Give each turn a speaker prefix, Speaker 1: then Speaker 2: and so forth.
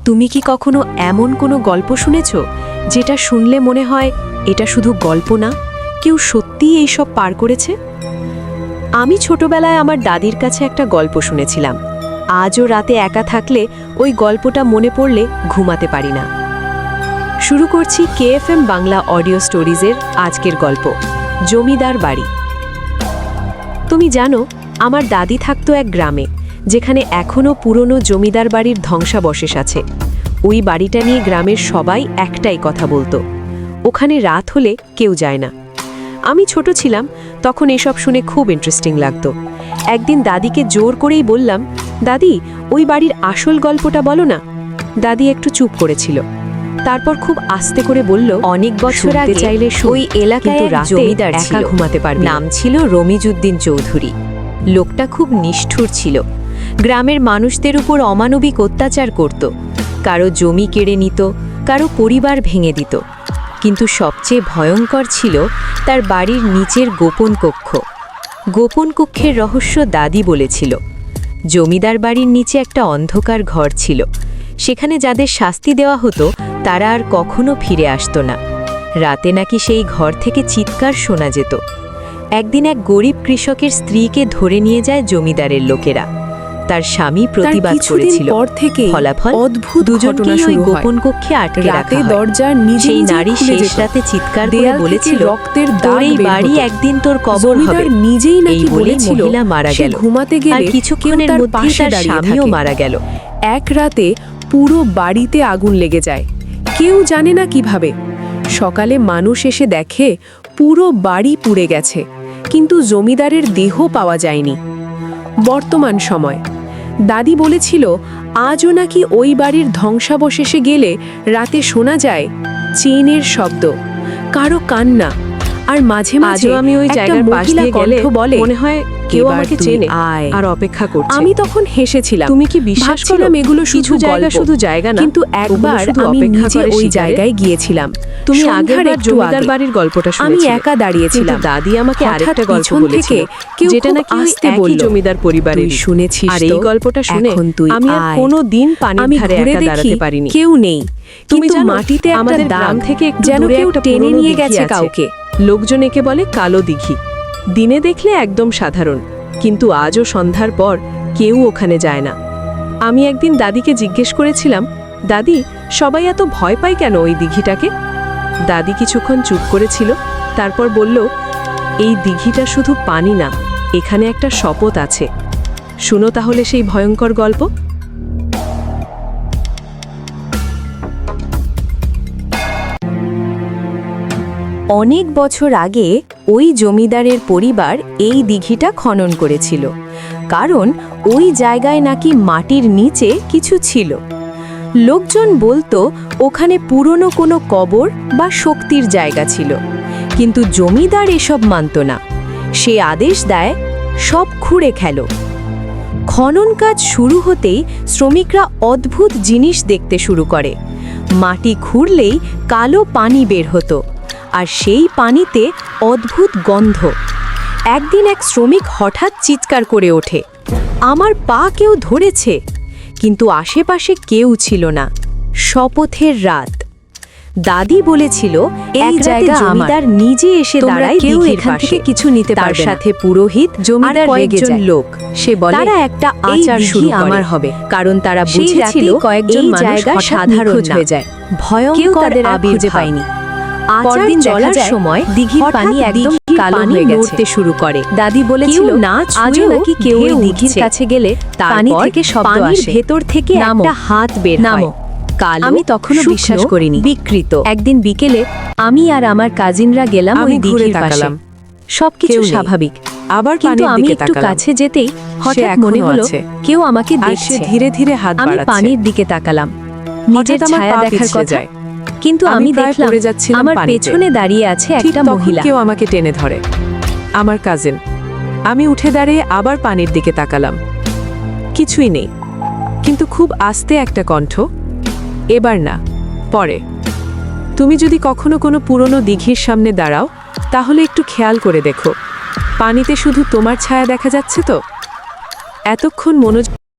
Speaker 1: তুমি কি কখনো এমন কোনো গল্প শুনেছ যেটা শুনলে মনে হয় এটা শুধু গল্প না, কেউ সত্যিই এইসব পার করেছে? আমি ছোটবেলায় আমার দাদির কাছে একটা গল্প শুনেছিলাম। আজও রাতে একা থাকলে ওই গল্পটা মনে পড়লে ঘুমাতে পারি না। শুরু করছি KFM বাংলা অডিও স্টোরিজের আজকের গল্প, জমিদার বাড়ি। তুমি জানো, আমার দাদি থাকতো এক গ্রামে, যেখানে এখনও পুরনো জমিদার বাড়ির ধ্বংসাবশেষ আছে। ওই বাড়িটা নিয়ে গ্রামের সবাই একটাই কথা বলতো, ওখানে রাত হলে কেউ যায় না। আমি ছোট ছিলাম, তখন এসব শুনে খুব ইন্টারেস্টিং লাগতো। একদিন দাদিকে জোর করেই বললাম, দাদি, ওই বাড়ির আসল গল্পটা বলো না। দাদি একটু চুপ করেছিল, তারপর খুব আস্তে করে বলল,
Speaker 2: অনেক বছর আগে
Speaker 1: চাইলে
Speaker 2: ওই এলাকায় এক জমিদার ছিল,
Speaker 1: ঘুমাতে পারবে।
Speaker 2: নাম ছিল রমিজউদ্দিন চৌধুরী। লোকটা খুব নিষ্ঠুর ছিল, গ্রামের মানুষদের উপর অমানবিক অত্যাচার করত, কারো জমি কেড়ে নিত, কারো পরিবার ভেঙে দিত। কিন্তু সবচেয়ে ভয়ঙ্কর ছিল তার বাড়ির নিচের গোপন কক্ষ। গোপন কক্ষের রহস্য দাদি বলেছিল। জমিদার বাড়ির নিচে একটা অন্ধকার ঘর ছিল, সেখানে যাদের শাস্তি দেওয়া হতো তারা আর কখনো ফিরে আসতো না। রাতে নাকি সেই ঘর থেকে চিৎকার শোনা যেত। একদিন এক গরিব কৃষকের স্ত্রীকে ধরে নিয়ে যায় জমিদারের লোকেরা। তার স্বামী প্রতিবাদ করেছিল, ফলাফল
Speaker 1: অদ্ভুত
Speaker 2: দুজনকে ওই গোপন কক্ষে আটকে রাখা হয়।
Speaker 1: দরজা
Speaker 2: সেই নারী শেষ রাতে চিৎকার করে বলেছিল, তোর এই বাড়ি একদিন তোর কবর হবে।
Speaker 1: নিজেই
Speaker 2: এই বলে মহিলা মারা গেল।
Speaker 1: ঘুমাতে
Speaker 2: আর
Speaker 1: গেলে
Speaker 2: কিছুক্ষণের মধ্যেই তার স্বামীও মারা গেল।
Speaker 1: এক রাতে পুরো বাড়িতে আগুন লেগে যায়, কেউ জানে না কিভাবে। সকালে মানুষ এসে দেখে পুরো বাড়ি পুড়ে গেছে, কিন্তু জমিদারের দেহ পাওয়া যায়নি। বর্তমান সময়, দাদি বলেছিল আজও নাকি ওই বাড়ির ধ্বংসাবশেষে গেলে রাতে শোনা যায় চেনের শব্দ, কারো কান্না, আর মাঝে মাঝে
Speaker 2: আমি ওই জায়গার পাশ দিয়ে গেলে
Speaker 1: বলে
Speaker 2: মনে হয় কেউ আমাকে চেনে আর অপেক্ষা করছে।
Speaker 1: আমি তখন হেসেছিলাম।
Speaker 2: তুমি কি বিশ্বাস করো
Speaker 1: এগুলো
Speaker 2: কিছু জায়গা শুধু জায়গা না,
Speaker 1: কিন্তু একবার আমি নিজে ওই জায়গায় গিয়েছিলাম।
Speaker 2: তুমি আগেরবার জমিদার বাড়ির গল্পটা শুনেছিলে।
Speaker 1: আমি একা দাঁড়িয়েছিলাম,
Speaker 2: দাদি আমাকে আরেকটা গল্প বলেছিল,
Speaker 1: যেটা নাকি
Speaker 2: আস্তে বলল জমিদার পরিবারের।
Speaker 1: শুনেছিস?
Speaker 2: আর এই গল্পটা শুনে আমি আর কোনোদিন পানির ধারে একা দাঁড়াতে পারিনি।
Speaker 1: কেউ নেই,
Speaker 2: তুমি জানো
Speaker 1: মাটিতে
Speaker 2: আমাদের গ্রাম থেকে একটু
Speaker 1: যেন
Speaker 2: দূরে
Speaker 1: কেউ
Speaker 2: একটা
Speaker 1: টেনে
Speaker 2: পুরনো
Speaker 1: নিয়ে
Speaker 2: দিঘি
Speaker 1: গেছে
Speaker 2: আছে।
Speaker 1: কাউকে।
Speaker 2: লোকজন একে বলে কালো দিঘি। দিনে দেখলে একদম সাধারণ, কিন্তু আজও সন্ধ্যার পর কেউ ওখানে যায় না। আমি একদিন দাদিকে জিজ্ঞেস করেছিলাম, দাদি, সবাই এত ভয় পায় কেন ওই দিঘিটাকে? দাদি কিছুক্ষণ চুপ করেছিল, তারপর বলল, এই দিঘিটা শুধু পানি না, এখানে একটা শপথ আছে। শুনো তাহলে সেই ভয়ঙ্কর গল্প। অনেক বছর আগে ওই জমিদারের পরিবার এই দিঘিটা খনন করেছিল, কারণ ওই জায়গায় নাকি মাটির নিচে কিছু ছিল। লোকজন বলতো ওখানে পুরনো কোনো কবর বা শক্তির জায়গা ছিল, কিন্তু জমিদার এসব মানত না। সে আদেশ দেয়, সব খুঁড়ে খেলো। খনন কাজ শুরু হতেই শ্রমিকরা অদ্ভুত জিনিস দেখতে শুরু করে। মাটি খুঁড়লেই কালো পানি বের হতো, আর সেই পানিতে অদ্ভুত গন্ধ। একদিন এক শ্রমিক হঠাৎ চিৎকার করে ওঠে, আমার পা কেউ ধরেছে। কিন্তু আশেপাশে কেউ ছিল না। শপথের রাত। দাদি বলেছিল এই জায়গা জমিদার নিজে এসে দাঁড়ায়, কেউ এখান থেকে কিছু নিতে পারবে না। সাথে পুরোহিত, জমিদার, কয়েকজন লোক। সে বলে তারা একটা আচার শুরু আমার হবে, কারণ তারা বুঝেছিল কয়েকজন জায়গা সাধারণ হয়ে যায়, ভয়ঙ্কর আবির্ভাব পায়নি। পরদিন চলার সময় দিঘির পানি একদম কালো হয়ে গেছে, শুরু করে। দাদি বলেছিল আজও নাকি কেউ ওই দিঘির কাছে গেলে পানি থেকে শব্দ আসে, ভেতর থেকে একটা হাত বের হয়। আমি তখনও বিশ্বাস করিনি, বিকৃত। একদিন বিকেলে আমি আর আমার কাজিনরা গেলাম ওই দিঘির পাশে। সবকিছু স্বাভাবিক, আবার কিন্তু আমি একটু কাছে যেতেই হঠাৎ মনে হলো কেউ আমাকে দেখছে। ধীরে ধীরে হাত বাড়াচ্ছে। আমি পানির দিকে তাকালাম, নিজের ছায়া দেখার কথা, কিন্তু আমি দেখলাম আমার পেছনে দাঁড়িয়ে আছে একটা মহিলা।
Speaker 1: কেউ আমাকে টেনে ধরে, আমার কাজিন। আমি উঠে দাঁড়িয়ে আবার পানির দিকে তাকালাম, কিছুই নেই, কিন্তু খুব আস্তে একটা কণ্ঠ, এবার না, পরে। তুমি যদি কখনো কোনো পুরনো দিঘির সামনে দাঁড়াও, তাহলে একটু খেয়াল করে দেখো, পানিতে শুধু তোমার ছায়া দেখা যাচ্ছে তো। এতক্ষণ মনোযোগ